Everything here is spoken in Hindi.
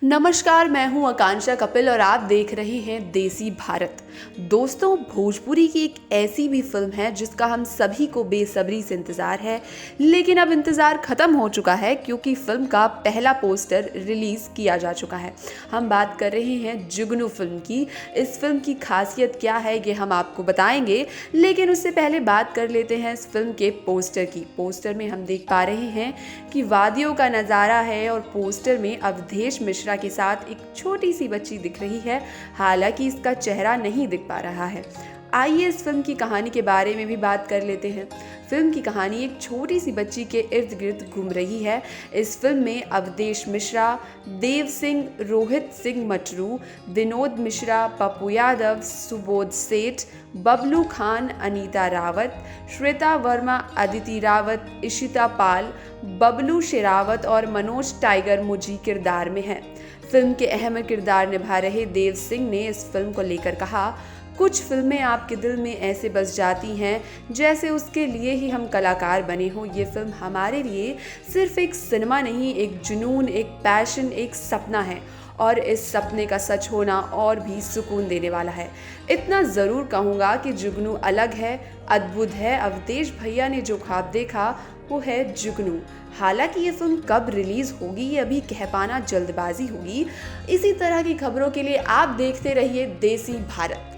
नमस्कार, मैं हूं आकांक्षा कपिल और आप देख रहे हैं देसी भारत। दोस्तों, भोजपुरी की एक ऐसी भी फिल्म है जिसका हम सभी को बेसब्री से इंतज़ार है, लेकिन अब इंतज़ार ख़त्म हो चुका है क्योंकि फिल्म का पहला पोस्टर रिलीज़ किया जा चुका है। हम बात कर रहे हैं जुगनू फिल्म की। इस फिल्म की खासियत क्या है ये हम आपको बताएंगे, लेकिन उससे पहले बात कर लेते हैं इस फिल्म के पोस्टर की। पोस्टर में हम देख पा रहे हैं कि वादियों का नज़ारा है और पोस्टर में अवधेश मिश्रा के साथ एक छोटी सी बच्ची दिख रही है। हालांकि इसका चेहरा नहीं दिख पा रहा है। आइए इस फिल्म की कहानी के बारे में भी बात कर लेते हैं। फिल्म की कहानी एक छोटी सी बच्ची के इर्द गिर्द घूम रही है। इस फिल्म में अवधेश मिश्रा, देव सिंह, रोहित सिंह मटरू, विनोद मिश्रा, पप्पू यादव, सुबोध सेठ, बबलू खान, अनीता रावत, श्वेता वर्मा, अदिति रावत, इशिता पाल, बबलू शेरावत और मनोज टाइगर मुझी किरदार में हैं। फिल्म के अहम किरदार निभा रहे देव सिंह ने इस फिल्म को लेकर कहा, कुछ फिल्में आपके दिल में ऐसे बस जाती हैं जैसे उसके लिए ही हम कलाकार बने हों। ये फिल्म हमारे लिए सिर्फ एक सिनेमा नहीं, एक जुनून, एक पैशन, एक सपना है और इस सपने का सच होना और भी सुकून देने वाला है। इतना ज़रूर कहूँगा कि जुगनू अलग है, अद्भुत है। अवधेश भैया ने जो ख्वाब देखा वो है जुगनू। हालांकि ये फिल्म कब रिलीज़ होगी ये अभी कह पाना जल्दबाजी होगी। इसी तरह की खबरों के लिए आप देखते रहिए देसी भारत।